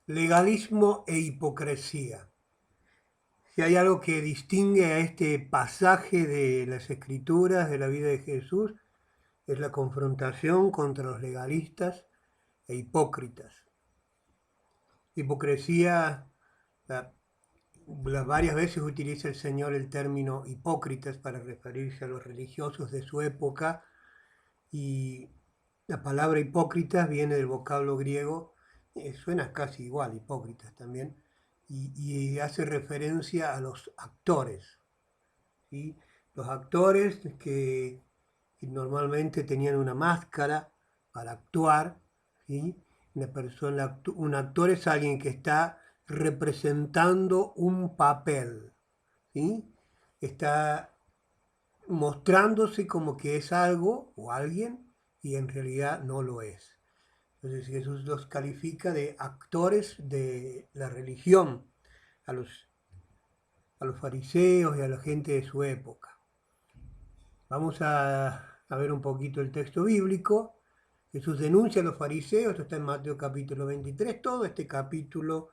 Legalismo e hipocresía. Si hay algo que distingue a este pasaje de las Escrituras, de la vida de Jesús, es la confrontación contra los legalistas e hipócritas. Hipocresía, varias veces utiliza el Señor el término hipócritas para referirse a los religiosos de su época, y la palabra hipócritas viene del vocablo griego, suena casi igual, hipócritas también, y hace referencia a los actores, ¿sí? Los actores que normalmente tenían una máscara para actuar, ¿sí? Un actor es alguien que está representando un papel, ¿sí? Está mostrándose como que es algo o alguien y en realidad no lo es. Entonces Jesús los califica de actores de la religión a los fariseos y a la gente de su época. Vamos a ver un poquito el texto bíblico. Jesús denuncia a los fariseos, esto está en Mateo capítulo 23, todo este capítulo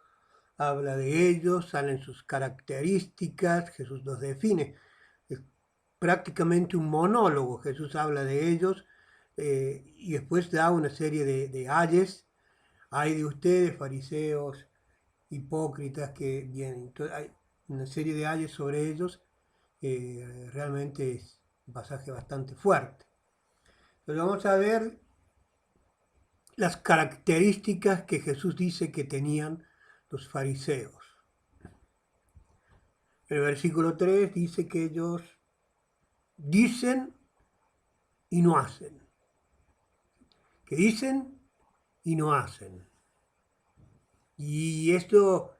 habla de ellos, salen sus características, Jesús los define. Es prácticamente un monólogo, Jesús habla de ellos y después da una serie de ayes. Hay de ustedes, fariseos, hipócritas, que vienen. Entonces, hay una serie de ayes sobre ellos. Realmente es un pasaje bastante fuerte. Pero vamos a ver las características que Jesús dice que tenían los fariseos. El versículo 3 dice que ellos dicen y no hacen. Que dicen y no hacen. Y esto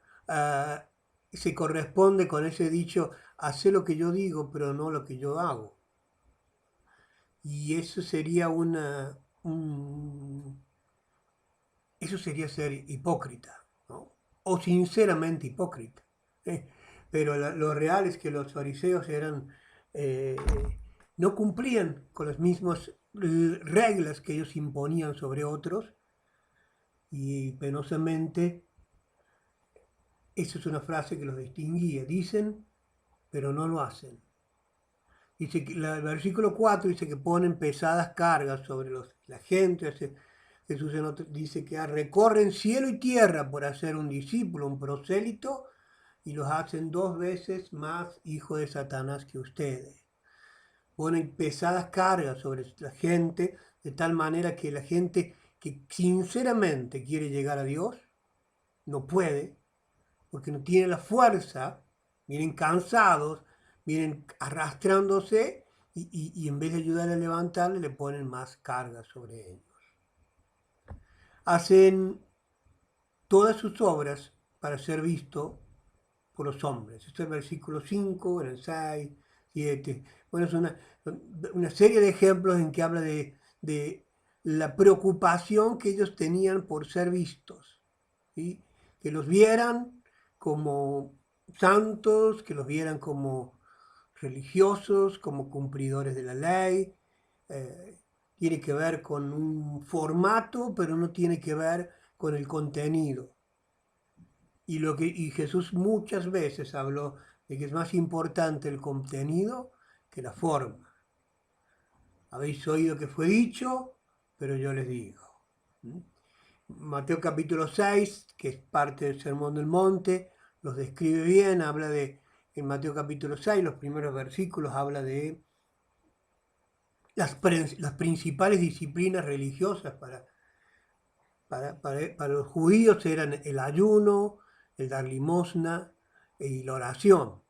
se corresponde con ese dicho, hace lo que yo digo, pero no lo que yo hago. Y eso sería eso sería ser hipócrita, ¿no? O sinceramente hipócrita. ¿Eh? Pero lo real es que los fariseos eh, no cumplían con las mismas reglas que ellos imponían sobre otros, y penosamente esa es una frase que los distinguía. Dicen, pero no lo hacen. Dice que el versículo 4 dice que ponen pesadas cargas sobre la gente. Jesús dice que recorren cielo y tierra por hacer un discípulo, un prosélito, y los hacen 2 veces más hijo de Satanás que ustedes. Ponen pesadas cargas sobre la gente, de tal manera que la gente que sinceramente quiere llegar a Dios no puede, porque no tiene la fuerza, vienen cansados, vienen arrastrándose y en vez de ayudar a levantarle le ponen más cargas sobre ellos. Hacen todas sus obras para ser visto por los hombres. Esto es el versículo 5, en el 6, 7. Bueno, es una serie de ejemplos en que habla de la preocupación que ellos tenían por ser vistos, ¿sí? Que los vieran como santos, que los vieran como religiosos, como cumplidores de la ley. Eh, Tiene que ver con un formato, pero no tiene que ver con el contenido. Y Jesús muchas veces habló de que es más importante el contenido que la forma. Habéis oído que fue dicho, pero yo les digo. ¿Mm? Mateo capítulo 6, que es parte del Sermón del Monte, los describe bien, en Mateo capítulo 6, los primeros versículos, habla de las principales disciplinas religiosas para los judíos eran el ayuno, el dar limosna y la oración.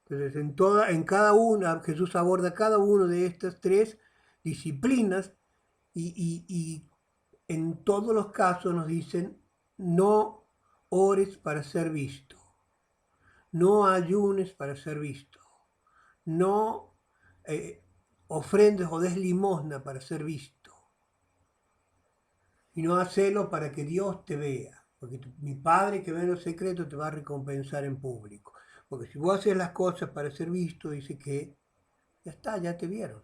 Entonces, en cada una, Jesús aborda cada una de estas tres disciplinas y en todos los casos nos dicen, no ores para ser visto, no ayunes para ser visto, no ofrendes o des limosna para ser visto, y no hacelo para que Dios te vea, porque mi Padre que ve en lo secreto te va a recompensar en público. Porque si vos haces las cosas para ser visto, dice que ya está, ya te vieron.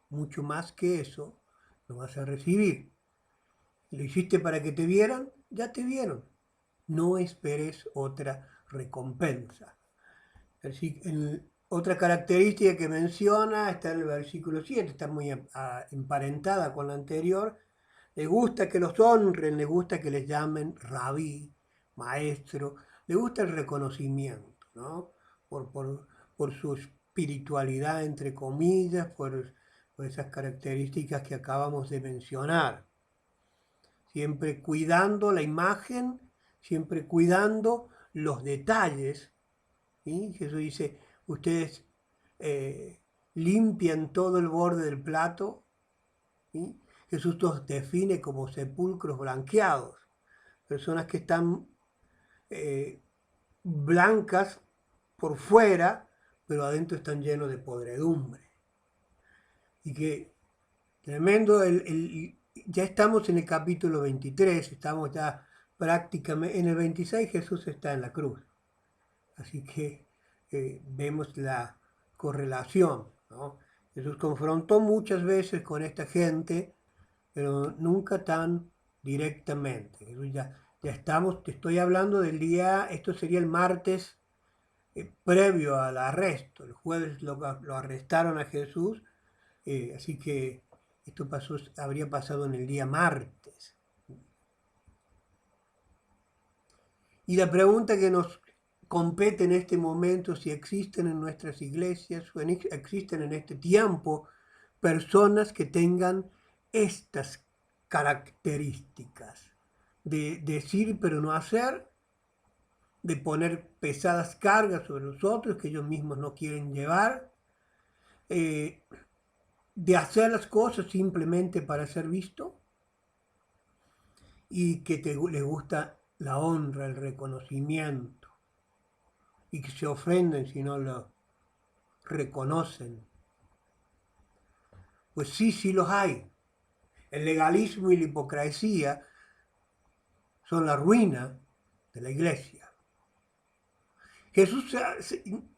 Mucho más que eso no vas a recibir. Lo hiciste para que te vieran, ya te vieron. no esperes otra recompensa. Así, otra característica que menciona está en el versículo 7, está muy emparentada con la anterior. Le gusta que los honren, le gusta que les llamen rabí, maestro, le gusta el reconocimiento, ¿no? Por su espiritualidad, entre comillas, por esas características que acabamos de mencionar. Siempre cuidando la imagen, siempre cuidando los detalles. ¿Sí? Jesús dice, ustedes limpian todo el borde del plato. ¿Sí? Jesús los define como sepulcros blanqueados, personas que están blancas por fuera, pero adentro están llenos de podredumbre. Y que tremendo, ya estamos en el capítulo 23, estamos ya prácticamente, en el 26 Jesús está en la cruz. Así que vemos la correlación, ¿no? Jesús confrontó muchas veces con esta gente, pero nunca tan directamente. Ya estamos, te estoy hablando del día, esto sería el martes previo al arresto. El jueves lo arrestaron a Jesús, así que esto habría pasado en el día martes. Y la pregunta que nos compete en este momento, si existen en nuestras iglesias o existen en este tiempo personas que tengan estas características de decir pero no hacer, de poner pesadas cargas sobre los otros que ellos mismos no quieren llevar, de hacer las cosas simplemente para ser visto y que les gusta la honra, el reconocimiento y que se ofenden si no lo reconocen. Pues sí los hay. El legalismo y la hipocresía son la ruina de la iglesia. Jesús,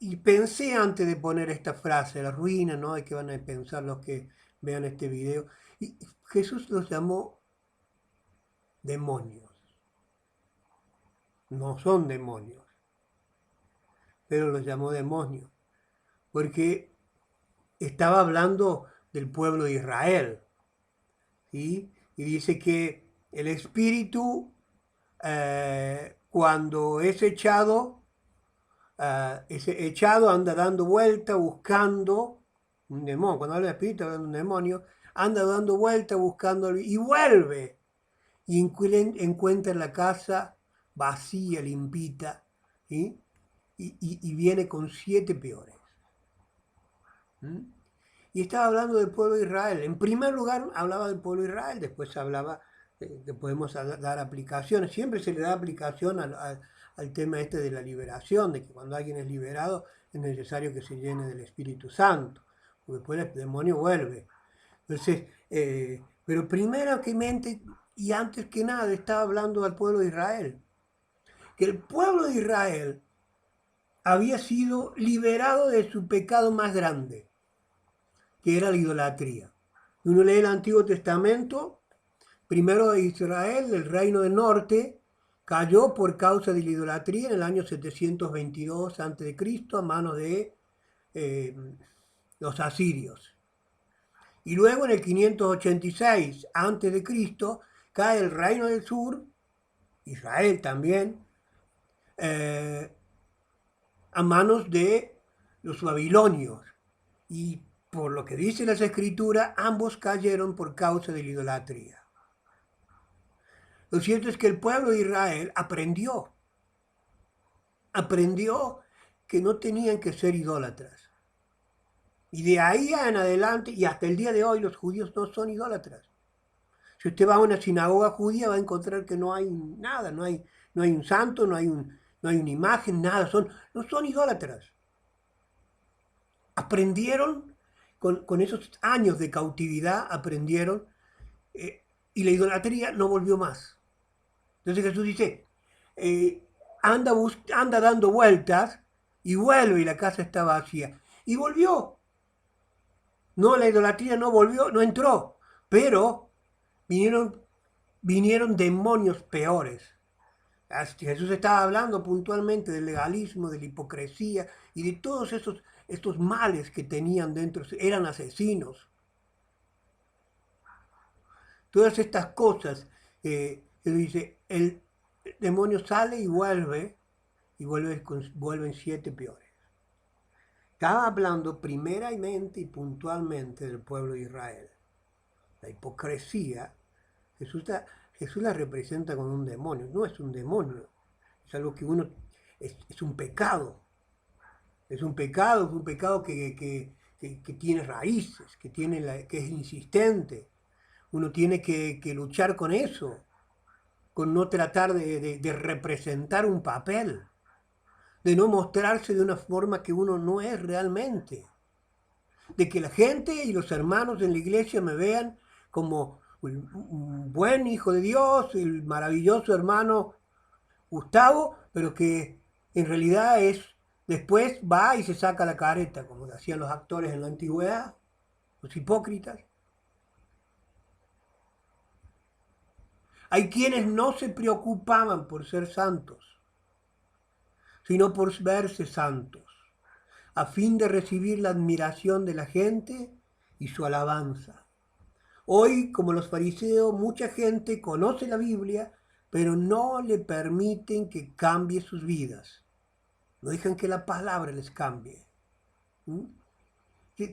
y pensé antes de poner esta frase, la ruina, ¿no? De que van a pensar los que vean este video. Y Jesús los llamó demonios. No son demonios, pero los llamó demonios. Porque estaba hablando del pueblo de Israel. ¿Sí? Y dice que el espíritu, cuando es echado, ese echado anda dando vuelta buscando un demonio. Cuando habla de espíritu, habla de un demonio, anda dando vuelta buscando y vuelve y encuentra la casa vacía, limpita, ¿sí? Y viene con 7 peores. ¿Mm? Y estaba hablando del pueblo de Israel. En primer lugar hablaba del pueblo de Israel, después hablaba que podemos dar aplicaciones. Siempre se le da aplicación al tema este de la liberación, de que cuando alguien es liberado es necesario que se llene del Espíritu Santo, porque después el demonio vuelve. Entonces, pero primero que mente y antes que nada estaba hablando del pueblo de Israel. Que el pueblo de Israel había sido liberado de su pecado más grande, que era la idolatría. Uno lee el Antiguo Testamento, primero Israel, el reino del norte, cayó por causa de la idolatría en el año 722 a.C. a manos de los asirios. Y luego en el 586 a.C. cae el reino del sur, Israel también, a manos de los babilonios. Y por lo que dicen las escrituras, ambos cayeron por causa de la idolatría. Lo cierto es que el pueblo de Israel aprendió que no tenían que ser idólatras. Y de ahí en adelante, y hasta el día de hoy, los judíos no son idólatras. Si usted va a una sinagoga judía, va a encontrar que no hay nada, no hay un santo, no hay una imagen, nada, no son idólatras. Aprendieron, con esos años de cautividad, aprendieron, y la idolatría no volvió más. Entonces Jesús dice, anda dando vueltas y vuelve y la casa está vacía. Y volvió. No, la idolatría no volvió, no entró, pero vinieron demonios peores. Jesús estaba hablando puntualmente del legalismo, de la hipocresía y de todos estos males que tenían dentro. Eran asesinos. Todas estas cosas, él dice, el demonio sale y vuelven 7 peores. Estaba hablando primeramente y puntualmente del pueblo de Israel. La hipocresía, Jesús la, Jesús la representa como un demonio. No es un demonio, es algo que es un pecado. Es un pecado que tiene raíces, que es insistente. Uno tiene que luchar con eso, con no tratar de representar un papel, de no mostrarse de una forma que uno no es realmente, de que la gente y los hermanos en la iglesia me vean como un buen hijo de Dios, el maravilloso hermano Gustavo, pero que en realidad después va y se saca la careta, como lo hacían los actores en la antigüedad, los hipócritas. Hay quienes no se preocupaban por ser santos, sino por verse santos, a fin de recibir la admiración de la gente y su alabanza. Hoy, como los fariseos, mucha gente conoce la Biblia, pero no le permiten que cambie sus vidas. No dejan que la palabra les cambie. ¿Mm?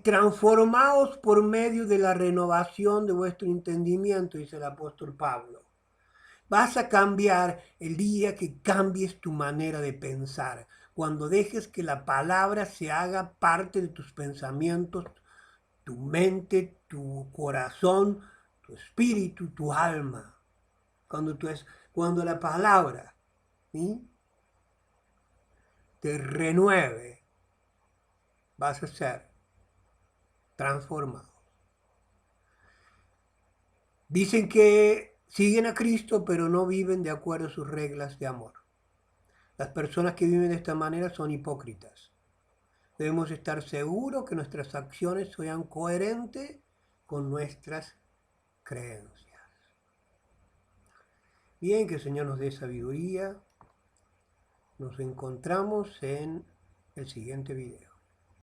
Transformaos por medio de la renovación de vuestro entendimiento, dice el apóstol Pablo. Vas a cambiar el día que cambies tu manera de pensar, cuando dejes que la palabra se haga parte de tus pensamientos, tu mente, tu corazón, tu espíritu, tu alma. Cuando la palabra, ¿sí?, te renueve, vas a ser transformado. Dicen que siguen a Cristo, pero no viven de acuerdo a sus reglas de amor. Las personas que viven de esta manera son hipócritas. Debemos estar seguros que nuestras acciones sean coherentes con nuestras creencias. Bien, que el Señor nos dé sabiduría. Nos encontramos en el siguiente video.